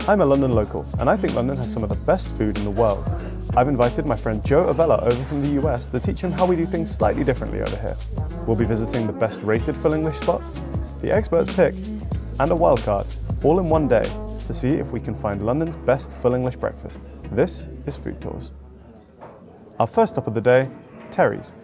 I'm a London local, and I think London has some of the best food in the world. I've invited my friend Joe Avella over from the US to teach him how we do things slightly differently over here. We'll be visiting the best rated full English spot, the expert's pick, and a wildcard, all in one day, to see if we can find London's best full English breakfast. This is Food Tours. Our first stop of the day, Terry's.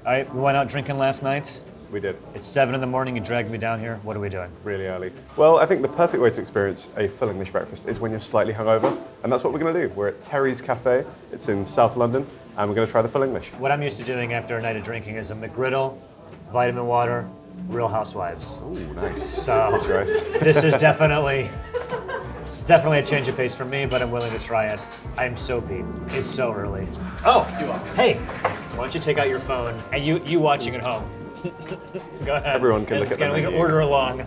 All right, we went out drinking last night. We did. It's 7 in the morning, you dragged me down here. What are we doing? Really early. Well, I think the perfect way to experience a full English breakfast is when you're slightly hungover, and that's what we're going to do. We're at Terry's Cafe. It's in South London, and we're going to try the full English. What I'm used to doing after a night of drinking is a McGriddle, vitamin water, Real Housewives. Ooh, nice. So Good choice. this is definitely a change of pace for me, but I'm willing to try it. I'm so beat. It's so early. Oh, hey, why don't you take out your phone and you watching at home? Go ahead. Everyone can look at the We can menu. order along.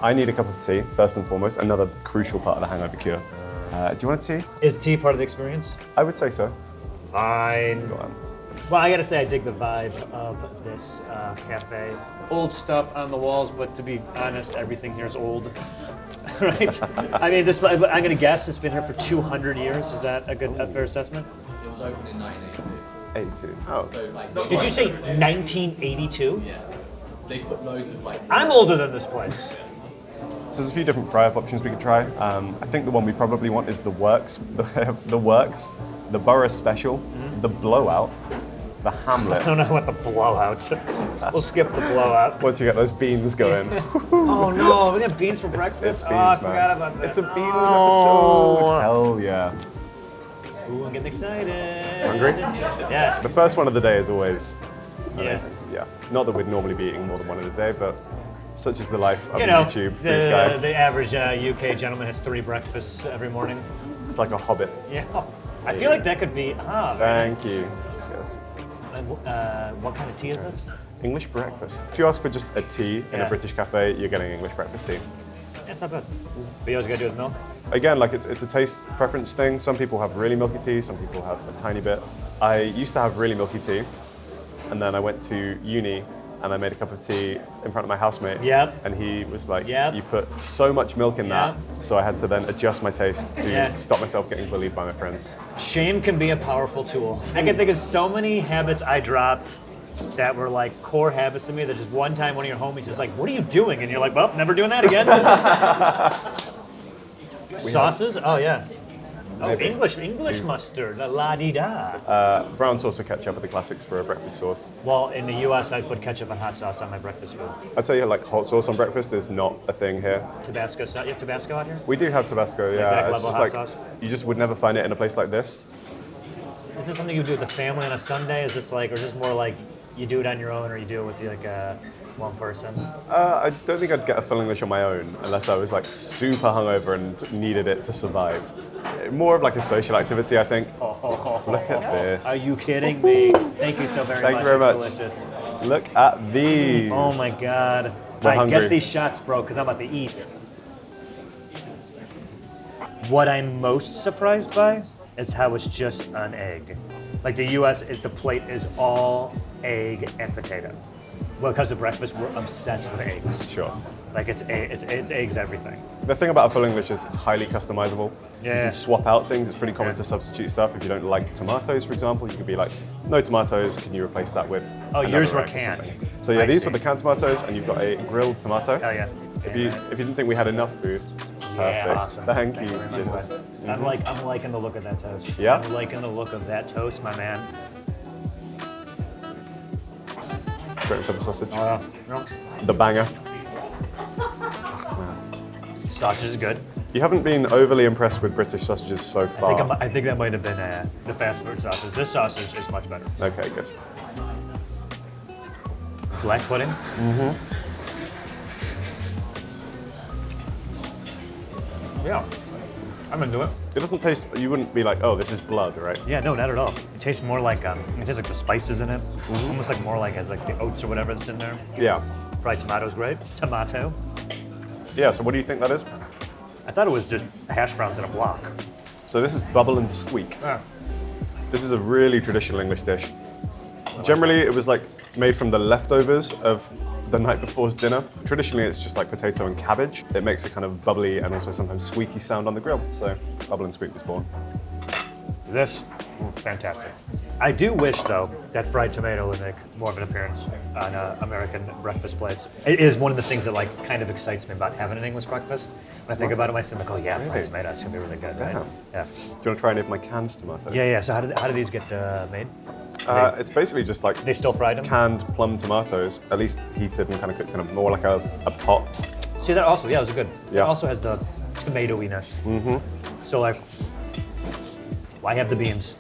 I need a cup of tea, first and foremost, another crucial part of the hangover cure. Do you want a tea? Is tea part of the experience? I would say so. Fine. Go on. Well, I gotta say, I dig the vibe of this cafe. Old stuff on the walls, but to be honest, everything here is old. Right? I mean, I'm gonna guess it's been here for 200 years. Is that a fair assessment? It was opened in 1982. 82. Oh. So, like, Did you say 1982? Yeah. They put loads of like. I'm older than this place. So there's a few different fry-up options we could try. I think the one we probably want is the Works, the Works, the Borough Special, the Blowout, the I Hamlet. don't know what the blowout. We'll skip the blowout. Once you get those beans going. Oh no, we got beans for breakfast? It's beans, oh, I man. forgot about that. It's a beans Oh. episode. Hell yeah. Ooh, I'm getting excited. Hungry? Yeah. The first one of the day is always Yeah. amazing. Yeah. Not that we'd normally be eating more than one in a day, but such is the life of You a know, YouTube food guy. the average UK gentleman has 3 breakfasts every morning. It's like a hobbit. Yeah. Oh, I feel like that could be. Very Thank nice. you. Yes. And, what kind of tea is this? English breakfast. If you ask for just a tea in Yeah. a British cafe, you're getting English breakfast tea. It's not bad. But you always gotta do it with milk? Again, like it's a taste preference thing. Some people have really milky tea, some people have a tiny bit. I used to have really milky tea, and then I went to uni and I made a cup of tea in front of my housemate. Yep. And he was like, Yep. you put so much milk in that. Yep. So I had to then adjust my taste to Yeah. stop myself getting bullied by my friends. Shame can be a powerful tool. I can think of so many habits I dropped that were like core habits to me that just one time one of your homies is like, what are you doing? And you're like, well, never doing that again. Sauces? Oh yeah. Oh, Maybe. English mustard, la-di-da. Brown sauce or ketchup are the classics for a breakfast sauce. Well, in the US, I put ketchup and hot sauce on my breakfast food. I'd say like hot sauce on breakfast is not a thing here. Tabasco sauce. You have Tabasco out here? We do have Tabasco, Black yeah. It's level just hot like, sauce? you just would never find it in a place like this. Is this something you do with the family on a Sunday? Is this like, or is this more like you do it on your own, or you do it with like one person? I don't think I'd get a full English on my own unless I was like super hungover and needed it to survive. More of like a social activity, I think. Look at this. Are you kidding me? Thank you so very Thank much. you very It's much. delicious. Look at these. Oh my God. We're All right, hungry. get these shots, bro, because I'm about to eat. What I'm most surprised by is how it's just an egg. Like the US, the plate is all egg and potato. Well, because of breakfast, we're obsessed with eggs. Sure. Like it's eggs everything. The thing about a full English is it's highly customizable. You Yeah. can swap out things. It's pretty common Yeah. to substitute stuff. If you don't like tomatoes, for example, you could be like, no tomatoes, can you replace that with Oh, another yours were egg or canned. something? So yeah, I these see. were the canned tomatoes, and you've got a grilled tomato. Oh yeah. If you didn't think we had enough food, perfect. Yeah, awesome. Thank you. very much, Cheers. bud. I'm liking the look of that toast. Yeah? I'm liking the look of that toast, my man. Waiting for the sausage. Yeah. The banger. Sausage is good. You haven't been overly impressed with British sausages so far. I think that might have been the fast food sausage. This sausage is much better. Okay, good. Black pudding. Yeah, I'm into it. It doesn't taste, you wouldn't be like, oh, this is blood, right? Yeah, no, not at all. It tastes more like it tastes like the spices in it. Almost like more like as like the oats or whatever that's in there. Yeah. Fried tomato's great. Tomato. Yeah, so what do you think that is? I thought it was just hash browns in a block. So this is bubble and squeak. Yeah. This is a really traditional English dish. Generally, it was like made from the leftovers of the night before's dinner. Traditionally, it's just like potato and cabbage. It makes a kind of bubbly and also sometimes squeaky sound on the grill. So Bubble and Squeak was born. This, fantastic. I do wish, though, that fried tomato would make more of an appearance on American breakfast plates. It is one of the things that like kind of excites me about having an English breakfast. When I think about it myself, I'm like, oh yeah, fried tomato, it's gonna be really good, right? Yeah. Do you want to try any of my canned tomatoes? Yeah. So how do these get made? It's basically just like They still fried them? canned plum tomatoes, at least heated and kind of cooked in more like a pot. See, that also, those are good. Yeah. It also has the tomato-iness. Mm-hmm. So like, why have the beans?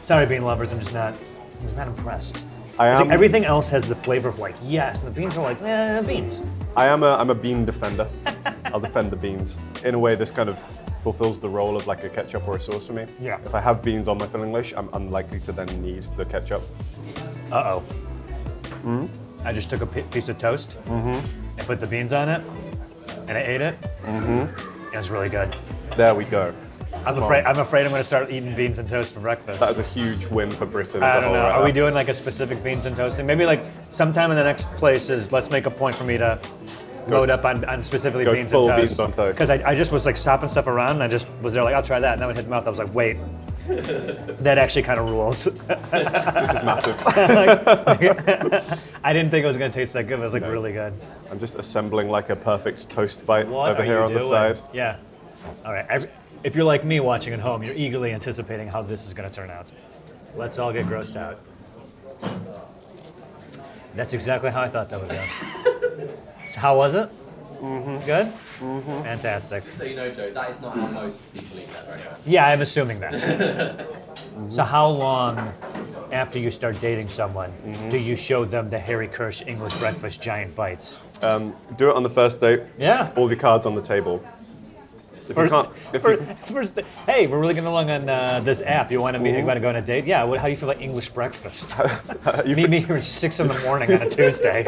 Sorry, bean lovers, I'm just not impressed. It's like everything else has the flavor of like, yes, and the beans are like, beans. I'm a bean defender. I'll defend the beans. In a way, this kind of fulfills the role of like a ketchup or a sauce for me. Yeah. If I have beans on my filling dish, I'm unlikely to then need the ketchup. Uh-oh. I just took a piece of toast and put the beans on it, and I ate it. It was really good. There we go. I'm afraid I'm going to start eating beans and toast for breakfast. That is a huge win for Britain as I a don't whole. know. Right Are we now. doing like a specific beans and toasting? Maybe like sometime in the next places, let's make a point for me to load up on specifically go beans full and toast. beans on toast. Because I just was like stopping stuff around and I just was there like, I'll try that. And then when it hit the mouth, I was like, wait, that actually kind of rules. This is massive. I didn't think it was going to taste that good, but it was like really good. I'm just assembling like a perfect toast bite What over are here you on the doing? side. Yeah. All right. If you're like me watching at home, you're eagerly anticipating how this is going to turn out. Let's all get grossed out. That's exactly how I thought that would go. So how was it? Good? Fantastic. So you know, Joe, that is not how most people eat that breakfast. Yeah, I'm assuming that. So how long after you start dating someone do you show them the Harry Kirsch English breakfast giant bites? Do it on the first date. Yeah. All the cards on the table. If you can't, Hey, we're really getting along on this app. You want to go on a date? Yeah. How do you feel about English breakfast? Meet me here at 6 in the morning on a Tuesday.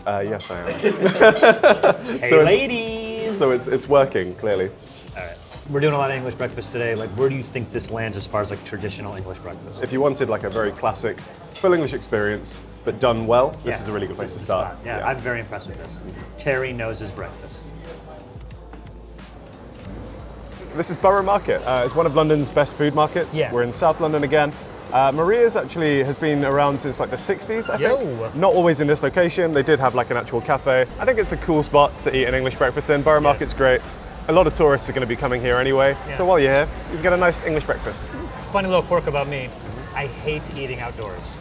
yes, I am. Hey, ladies. So it's working clearly. All right. We're doing a lot of English breakfast today. Like, where do you think this lands as far as like traditional English breakfast? If you wanted like a very classic full English experience, but done well, this is a really good place to start. Yeah, I'm very impressed with this. Terry knows his breakfast. This is Borough Market. It's one of London's best food markets. Yeah. We're in South London again. Maria's actually has been around since like the 60s, I think. Yo. Not always in this location. They did have like an actual cafe. I think it's a cool spot to eat an English breakfast in. Borough Market's great. A lot of tourists are going to be coming here anyway. Yeah. So while you're here, you can get a nice English breakfast. Funny little quirk about me. I hate eating outdoors.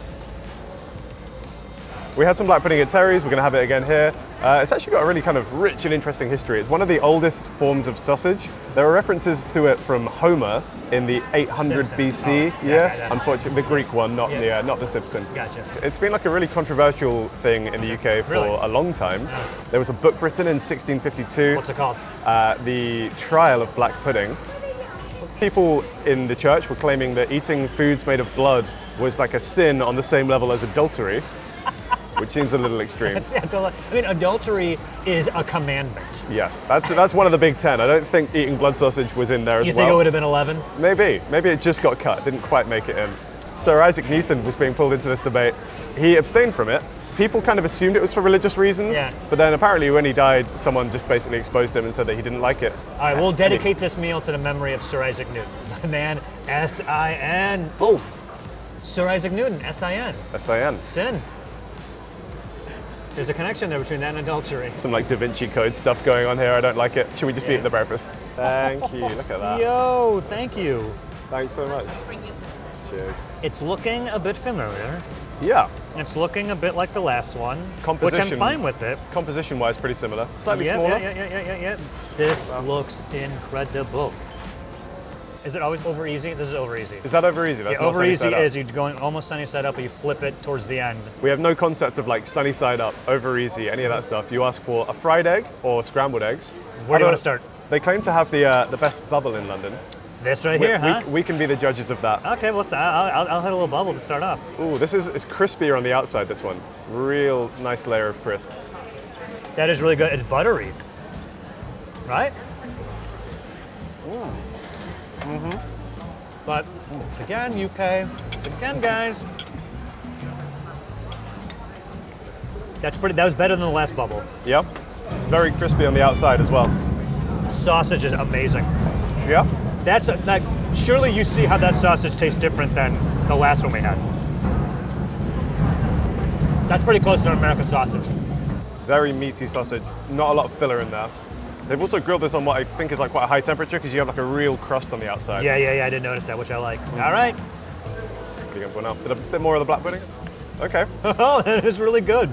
We had some black pudding at Terry's. We're going to have it again here. It's actually got a really kind of rich and interesting history. It's one of the oldest forms of sausage. There are references to it from Homer in the 800 Simpson. BC. Oh, yeah. Unfortunately, the Greek one, not the Simpson. Gotcha. It's been like a really controversial thing in the UK for Really? a long time. There was a book written in 1652. What's it called? The Trial of Black Pudding. People in the church were claiming that eating foods made of blood was like a sin on the same level as adultery, which seems a little extreme. I mean, adultery is a commandment. Yes, that's one of the big 10. I don't think eating blood sausage was in there as well. You think it would have been 11? Maybe it just got cut, didn't quite make it in. Sir Isaac Newton was being pulled into this debate. He abstained from it. People kind of assumed it was for religious reasons, but then apparently when he died, someone just basically exposed him and said that he didn't like it. All right, we'll dedicate this meal to the memory of Sir Isaac Newton. The man, S-I-N. Oh, Sir Isaac Newton, S-I-N. S-I-N. Sin. There's a connection there between that and adultery. Some like Da Vinci Code stuff going on here. I don't like it. Should we just eat the breakfast? Thank you. Look at that. Yo, thank you. Thanks so much. Cheers. It's looking a bit familiar. Yeah. It's looking a bit like the last one, which Composition. I'm fine with it. Composition-wise, pretty similar. Slightly Yeah, smaller. Yeah. This looks incredible. Is it always over easy? This is over easy. Is that over easy? That's not Over sunny easy side up. is you're going almost sunny side up, but you flip it towards the end. We have no concept of like sunny side up, over easy, any of that stuff. You ask for a fried egg or scrambled eggs. Where do you want to start? They claim to have the best bubble in London. This right here, huh? We can be the judges of that. Okay, well, I'll hit a little bubble to start off. Ooh, it's crispier on the outside, this one. Real nice layer of crisp. That is really good. It's buttery, right? But it's again UK. It's again, guys. That was better than the last bubble. Yeah. It's very crispy on the outside as well. Sausage is amazing. Yeah. That's like, surely you see how that sausage tastes different than the last one we had. That's pretty close to an American sausage. Very meaty sausage. Not a lot of filler in there. They've also grilled this on what I think is like quite a high temperature because you have like a real crust on the outside. Yeah, I did notice that, which I like. All right. What are you going for now? A bit more of the black pudding? Okay. Oh, that is really good.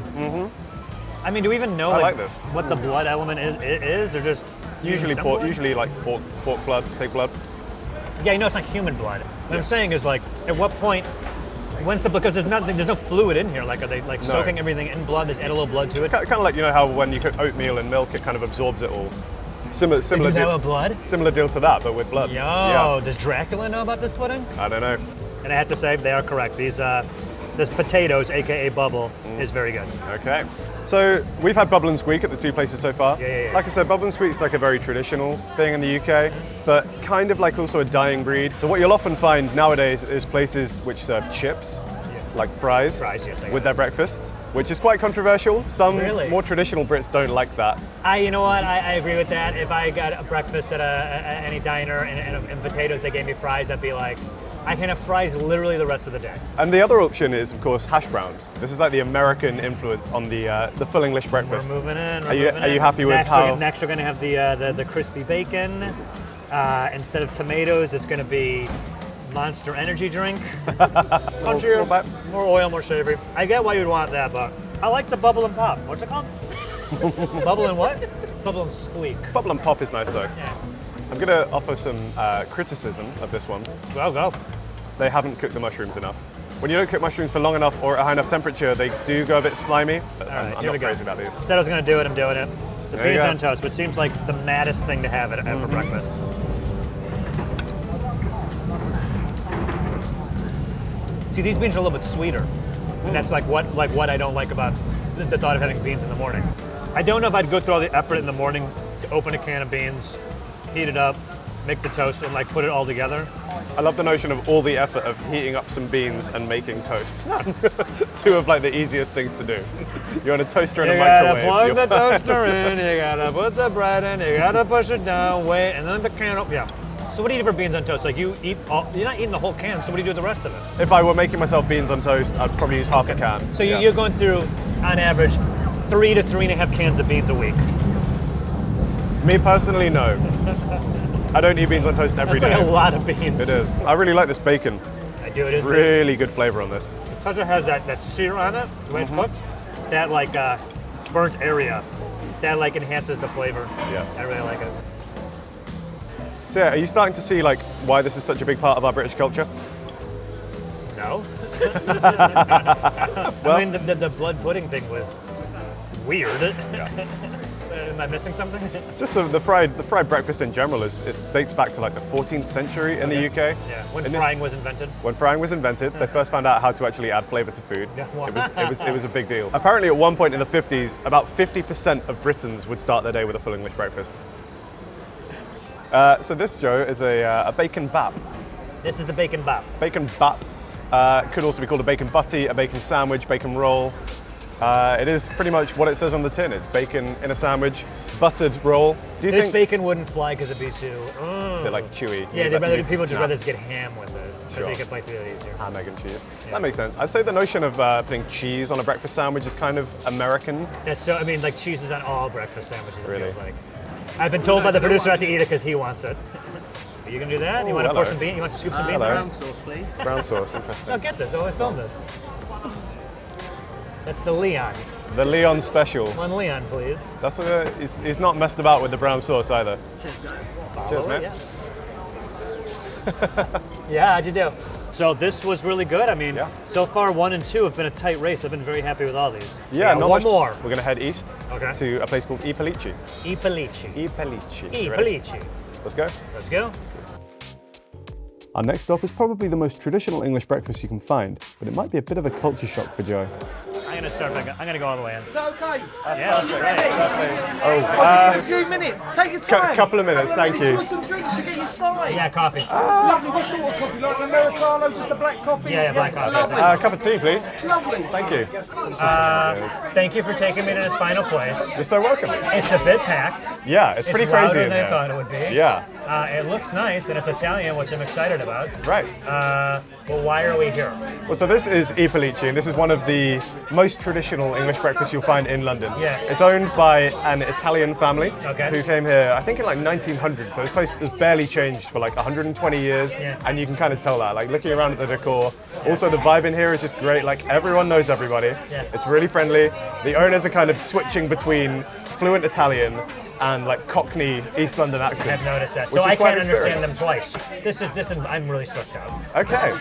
I mean, do we even know I like this. what the blood element is or just Usually some pork, blood? usually like pork blood, pig blood. Yeah, you know it's not human blood. What I'm saying is like, at what point, because there's no fluid in here. Like, are they like soaking everything in blood? They just add a little blood to it. Kind of like, you know how when you cook oatmeal in milk, it kind of absorbs it all. Similar They do that deal, with blood? similar deal to that, but with blood. Yo, Yeah. does Dracula know about this pudding? I don't know. And I have to say, they are correct. This potatoes, aka bubble, is very good. Okay. So we've had Bubble and Squeak at the two places so far. Yeah. Like I said, Bubble and Squeak's like a very traditional thing in the UK, but kind of like also a dying breed. So what you'll often find nowadays is places which serve chips, like fries, Fries, yes, I get with their breakfasts, which is quite controversial. Some Really? more traditional Brits don't like that. You know what? I agree with that. If I got a breakfast at any diner and potatoes, they gave me fries, I'd be like, I can have fries literally the rest of the day. And the other option is, of course, hash browns. This is like the American influence on the full English breakfast. We're moving in. Are you happy with how? Next, we're going to have the crispy bacon. Instead of tomatoes, it's going to be Monster energy drink. Punchier, more oil, more savory. I get why you'd want that, but I like the bubble and pop. What's it called? Bubble and what? Bubble and squeak. Bubble and pop is nice though. Yeah. I'm going to offer some criticism of this one. Go. They haven't cooked the mushrooms enough. When you don't cook mushrooms for long enough or at a high enough temperature, they do go a bit slimy. But All right, I'm here we not go. crazy about these. Said I was going to do it, I'm doing it. So There you beans go. on toast, which seems like the maddest thing to have for breakfast. See, these beans are a little bit sweeter. And that's like what I don't like about the thought of having beans in the morning. I don't know if I'd go through all the effort in the morning to open a can of beans, heat it up, make the toast, and like put it all together. I love the notion of all the effort of heating up some beans and making toast. Two of like the easiest things to do. You're on a toaster and You a gotta microwave. plug the toaster in, you gotta put the bread in, you gotta push it down, wait, and then the can up, yeah. So what do you do for beans on toast? Like you're not eating the whole can, so what do you do with the rest of it? If I were making myself beans on toast, I'd probably use half a can. So Yeah. you're going through, on average, 3 to 3.5 cans of beans a week. Me personally, no. I don't eat beans on toast every That's day. like a lot of beans. It is. I really like this bacon. I do, it is. Really good flavor on this. Because it has that sear on it, the way it's cooked, that like burnt area, that like enhances the flavor. Yes. I really like it. So yeah, are you starting to see like why this is such a big part of our British culture? No. I mean, the blood pudding thing was weird. Am I missing something? Just the fried breakfast in general it dates back to like the 14th century in the UK. Yeah, when And frying was invented. When frying was invented, they first found out how to actually add flavor to food. Yeah. It was a big deal. Apparently, at one point in the 50s, about 50% of Britons would start their day with a full English breakfast. So this, Joe, is a bacon bap. This is the bacon bap. Bacon bap could also be called a bacon butty, a bacon sandwich, bacon roll. It is pretty much what it says on the tin. It's bacon in a sandwich, buttered roll. Do you This think bacon wouldn't fly because it'd be too. they're like chewy? Yeah, You they'd rather need some people just snap. rather just get ham with it because they Sure. can bite through it easier. Ham, egg, and cheese. Yeah. That makes sense. I'd say the notion of putting cheese on a breakfast sandwich is kind of American. That's so. I mean, like cheese is on all breakfast sandwiches. It Really? feels like. I've been told by the producer not to eat it because he wants it. Are you gonna do that? You Oh, want to pour hello. some beans? You want to scoop some beans? hello. around? Brown sauce, please. Brown sauce, Oh, interesting. get this. Oh, I filmed this. That's the Leon. The Leon special. One Leon, please. That's he's not messed about with the brown sauce either. Cheers, guys. Cheers, Follow it, mate. Yeah. Yeah, how'd you do? So this was really good. I mean, Yeah. so far 1 and 2 have been a tight race. I've been very happy with all these. So Yeah, not one much. more. We're gonna head east Okay. to a place called I Felici. I Felici. I Felici. I You ready? Felici. Let's go. Let's go. Our next stop is probably the most traditional English breakfast you can find, but it might be a bit of a culture shock for Joe. I gonna start back. I'm gonna go all the way in. Is that okay? Yeah, that's great. Oh, A few minutes. Take your time. couple of minutes, thank Do you you. want some drinks to get you started? Yeah, coffee. Lovely. What sort of coffee? Like an Americano, just a black coffee? Yeah, black coffee. Lovely. A cup of tea, please. Lovely. Thank you. Thank you for taking me to this final place. You're so welcome. It's a bit packed. Yeah, it's pretty crazy louder in than I there. thought it would be. Yeah, It looks nice and it's Italian, which I'm excited about. right. Well, why are we here? Well, so this is I Felici, and this is one of the most traditional English breakfasts you'll find in London. Yeah. It's owned by an Italian family Okay. who came here, I think, in like 1900. So this place has barely changed for like 120 years, Yeah. and you can kind of tell that. Like looking around at the decor. Also, the vibe in here is just great. Like everyone knows everybody. Yeah. It's really friendly. The owners are kind of switching between fluent Italian and like Cockney East London accents. I've noticed that. which So is I quite can't an understand them experience. twice. This is I'm really stressed out. Okay.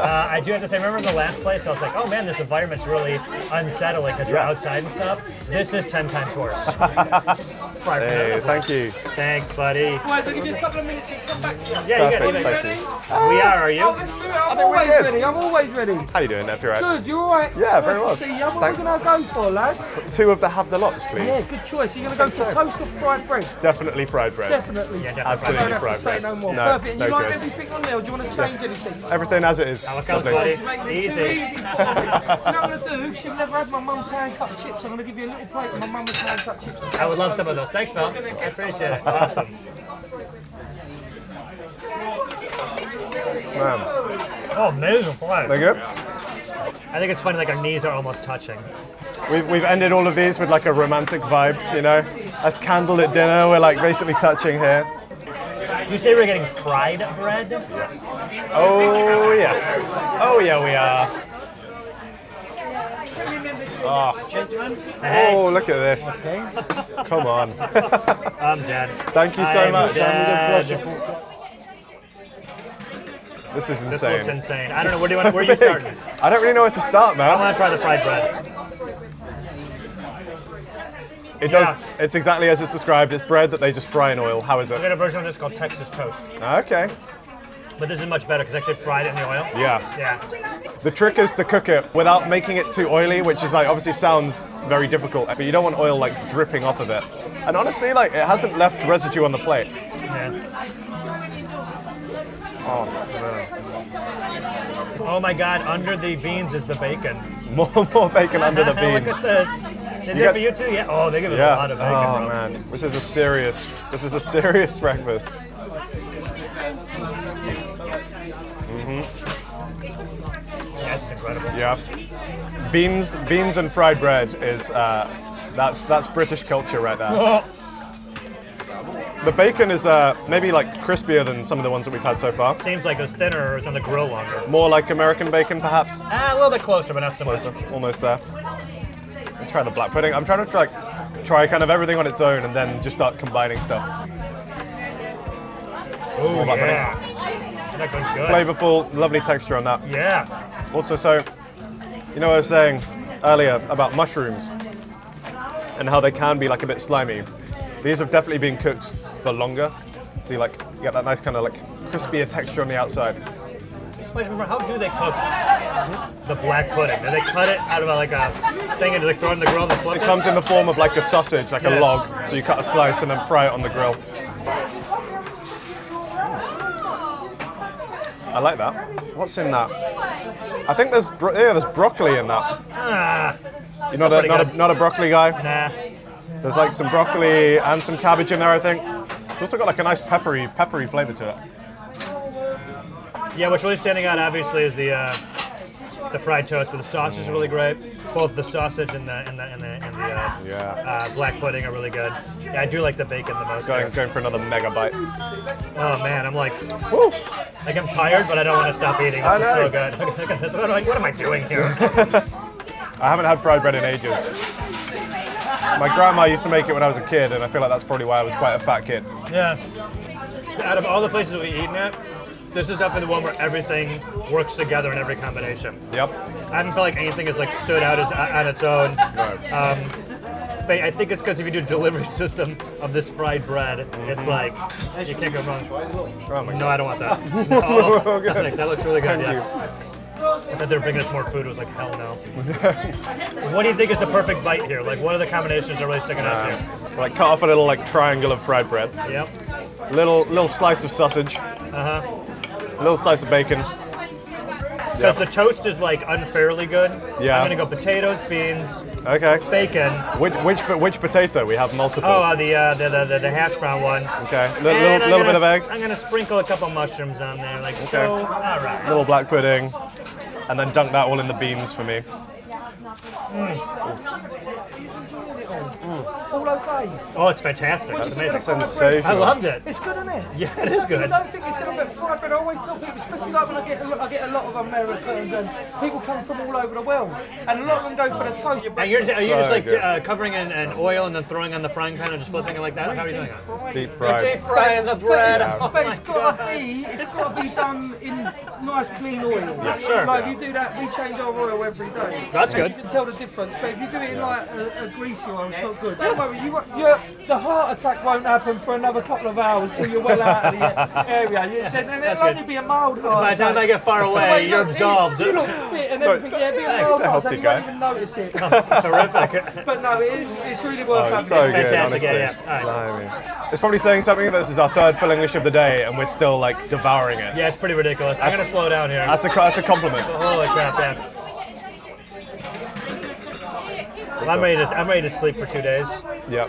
I do have to say, remember in the last place, I was like, oh man, this environment's really unsettling because we're Yes. outside and stuff. This is 10 times worse. Right, Hey, thank you. Thanks, buddy. Guys, I'll give you a couple of minutes to come back to you. Yeah, you Perfect, got thank it. you. We are you? Oh, let's do it. I'm think we're always good. ready. I'm always ready. How you doing, F? You right? Good, you alright? Yeah, very well. Nice to see you. What Thank- are we going to go for, lads? Two of the have the lots, please. Yeah, good choice. You're going to go for toast or fried bread? Definitely fried bread. Definitely. Yeah, definitely. I Absolutely don't have to fried say bread. no more. No, Perfect. And no you like choice. everything on there, or do you want to change anything? Everything as it is. How it goes, Lovely. buddy. Make it too Easy. easy for me. You know what I'm going to do? 'Cause you've never had my mum's hand-cut chips. I'm going to give you a little plate of my mum's hand-cut chips. I would love some of those. Thanks, Mel. I appreciate it. Awesome. Man, Oh, amazing fry. they're good. I think it's funny, like our knees are almost touching. We've ended all of these with like a romantic vibe, you know? That's candlelit dinner, we're like basically touching here. You say we're getting fried bread? Oh, yes. Oh, yeah, we are. Hey, Oh, look at this. Come on. I'm dead. Thank you so I'm much. dead. This is This insane. looks insane. I don't know, where are you starting? I don't really know where to start, I man. want to try the fried bread. It does. Yeah. It's exactly as it's described. It's bread that they just fry in oil. How is We it? got a version of this called Texas toast. Okay. But this is much better because I actually fried it in the oil. Yeah. Yeah. The trick is to cook it without making it too oily, which is like obviously sounds very difficult, but you don't want oil like dripping off of it. And honestly, like it hasn't left residue on the plate. Yeah. Oh, Oh my God, under the beans is the bacon. man. More bacon under the Look beans. at this. They did it got- for you too? Yeah. Oh, they give us Yeah. a lot of bacon, Oh bro. man, this is a serious breakfast. Yeah, this is incredible. Yeah. Beans and fried bread is that's British culture right there. Oh, The bacon is maybe like crispier than some of the ones that we've had so far. seems like it's thinner or it's on the grill longer. More like American bacon, perhaps. A little bit closer, but not so much. Almost there. Let's try the black pudding. I'm trying to try kind of everything on its own and then just start combining stuff. Oh, black yeah. That goes good. Flavorful, lovely texture on that. Yeah. Also, so, you know what I was saying earlier about mushrooms and how they can be like a bit slimy. These have definitely been cooked for longer. So you get that nice kind of like crispier texture on the outside. Wait, remember, how do they cook the black pudding? Do they cut it out of like a thing and just like throw it in the grill and flip It it? comes in the form of like a sausage, like Yeah. a log. So you cut a slice and then fry it on the grill. I like that. What's in that? I think there's broccoli in that. Ah, You're not pretty good. not a broccoli guy. nah. There's like some broccoli and some cabbage in there, I think. It's also got like a nice peppery flavor to it. Yeah, what's really standing out obviously is the fried toast, but the sausage is really great. Both the sausage and the Yeah. black pudding are really good. Yeah, I do like the bacon the most. Going for another mega bite. Oh man, I'm like Woo! I'm tired, but I don't want to stop eating. This I is know. so good. Look at this. What am I doing here? I haven't had fried bread in ages. My grandma used to make it when I was a kid, and I feel like that's probably why I was quite a fat kid. Yeah. Out of all the places we've eaten at, this is definitely the one where everything works together in every combination. Yep. I haven't felt like anything has like stood out as on its own. Right. But I think it's because if you do a delivery system of this fried bread, it's like you can't go wrong. Oh my No, I don't want that. No. Good. Thanks, that looks really good. Thank yeah. you. I thought they were bringing us more food. It was like, hell no. What do you think is the perfect bite here? Like, what are the combinations that are really sticking out to you? Like cut off a little like triangle of fried bread. Yep. Little slice of sausage. Little slice of bacon. Because the toast is like unfairly good. Yeah. I'm gonna go potatoes, beans, Okay. bacon. Which potato? We have multiple. Oh, the hash brown one. Okay. And I'm Little gonna- bit of egg. I'm gonna sprinkle a couple mushrooms on there, like so. All right. Little black pudding. And then dunk that all in the beans for me. All okay? Oh, it's fantastic. It's amazing. Sensational. I loved it. It's good, isn't it? Yeah, it is I good. don't think it's going to be fried bread. I always tell people, especially like when I get a lot of Americans and people come from all over the world, and a lot of them go for the toast. And are you just like good. covering in oil and then throwing on the frying pan and just flipping it like that? How are you doing it? Deep fried. Deep frying the bread. Oh But my it's got to be done in nice clean oil. Yeah, sure. Like if you do that, we change our oil every day. That's good. You can tell the difference. But if you do it in like a greasy oil, it's not good. Don't worry, the heart attack won't happen for another couple of hours till you're well out of the area. Then it'll only be a mild heart By the time I attack. get far away, you're absolved. You look fit and everything. Yeah, it'll be a mild a heart healthy attack. You guy. won't even notice it. Terrific. But no, it's really worth having. So It's good, fantastic, honestly. yeah. All right. Blimey. It's probably saying something that this is our third full English of the day and we're still like devouring it. Yeah, it's pretty ridiculous. I'm gonna slow down here. That's a compliment. Holy crap, man. Well, I'm ready to sleep for 2 days. Yep.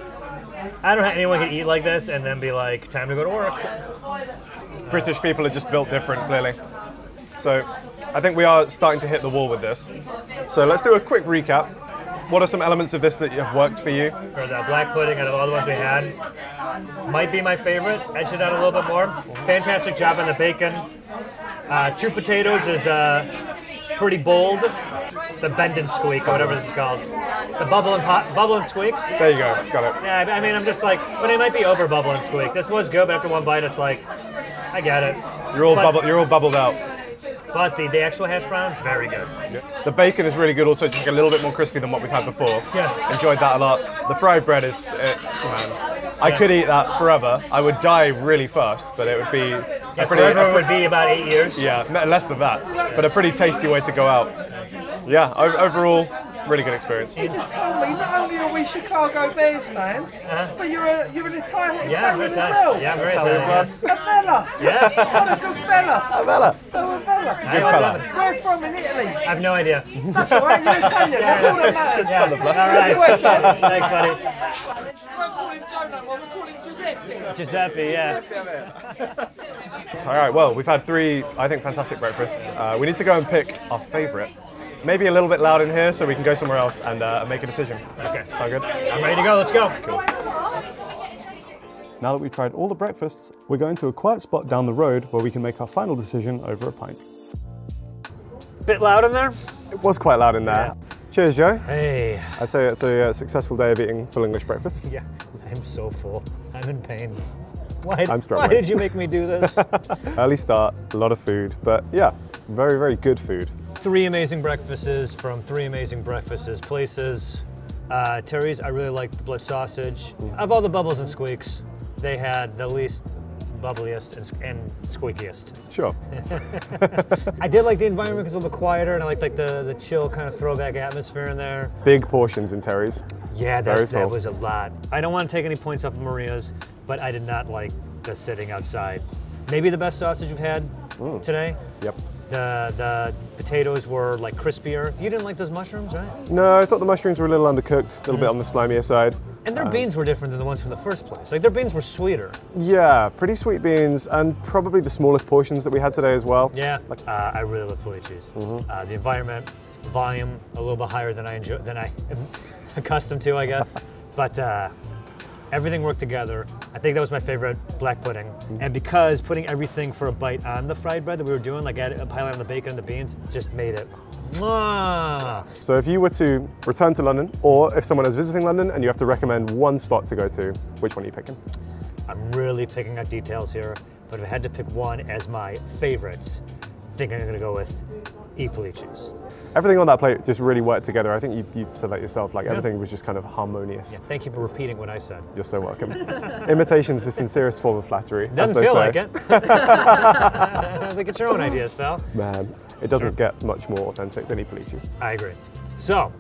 I don't know how anyone can eat like this and then be like, time to go to work. British people are just built different, clearly. So I think we are starting to hit the wall with this. So let's do a quick recap. What are some elements of this that have worked for you? Or the black pudding out of all the ones we had. Might be my favorite. Edge it out a little bit more. Fantastic job on the bacon. True potatoes is pretty bold. The bend and squeak, or whatever this is called. The bubble and squeak. There you go, got it. Yeah, I mean, I'm just like, but it might be over bubble and squeak. This was good, but after one bite, it's like, I get it. You're all But- bubbled out. But the actual hash brown, very good. The bacon is really good also, it's like a little bit more crispy than what we've had before. Yeah. Enjoyed that a lot. The fried bread is, man, I could eat that forever. I would die really fast, but it would be a pretty, Forever would be about 8 years. yeah, less than that, but a pretty tasty way to go out. Yeah, overall, really good experience. You just told me not only are we Chicago Bears fans, but you're an Italian Yeah, as very well. Yeah, very Italian Italian. blood. A fella. Yeah. What a good fella. Bella. So a fella. Good fella. Where from in Italy? I have no idea. That's all right, you're Italian. That's all that matters. Yeah. All right. Thanks, buddy. We won't call him Joe no more, we call him Giuseppe. Giuseppe, yeah. All right, well, we've had 3, I think, fantastic breakfasts. We need to go and pick our favorite. Maybe a little bit loud in here so we can go somewhere else and make a decision. Okay. Sound good? I'm ready to go. Let's go. Now that we've tried all the breakfasts, we're going to a quiet spot down the road where we can make our final decision over a pint. Bit loud in there? It was quite loud in there. Cheers, Joe. Hey. I'd say it's a successful day of eating full English breakfast. Yeah, I'm so full. I'm in pain. Why I'm struggling. did you make me do this? Early start, a lot of food, but yeah, very, very good food. 3 amazing breakfasts from 3 amazing breakfasts places. Terry's, I really liked the blood sausage. Of all the bubbles and squeaks, they had the least bubbliest and squeakiest. Sure. I did like the environment because it's a little bit quieter, and I liked like the chill kind of throwback atmosphere in there. Big portions in Terry's. Yeah, Very that full. was a lot. I don't want to take any points off of Maria's, but I did not like the sitting outside. Maybe the best sausage we've had today. Yep. The potatoes were like crispier. You didn't like those mushrooms, right? No, I thought the mushrooms were a little undercooked, a little bit on the slimier side. And their beans were different than the ones from the first place. Like their beans were sweeter. Yeah, pretty sweet beans and probably the smallest portions that we had today as well. Yeah, I really love Philly cheese. The environment, volume, a little bit higher than I am accustomed to, I guess. But everything worked together. I think that was my favorite black pudding. And because putting everything for a bite on the fried bread that we were doing, like piling on the bacon and the beans, just made it. Mwah. So if you were to return to London, or if someone is visiting London and you have to recommend one spot to go to, which one are you picking? I'm really picking out details here, but if I had to pick one as my favorite, I think I'm gonna go with Polices. Everything on that plate just really worked together. I think you said that yourself, like everything was just kind of harmonious. Yeah, thank you for repeating what I said. You're so welcome. Imitation's the sincerest form of flattery. as Doesn't they feel say. like it. I think it's your own ideas, pal. Man. It doesn't get much more authentic than Ippolici. I agree. So,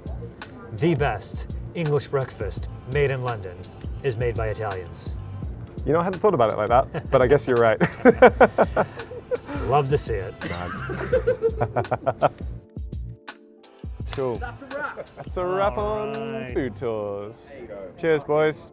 the best English breakfast made in London is made by Italians. You know, I hadn't thought about it like that, but I guess you're right. Love to see it. Cool. That's a wrap. That's a wrap on Alright. food tours. Cheers, boys.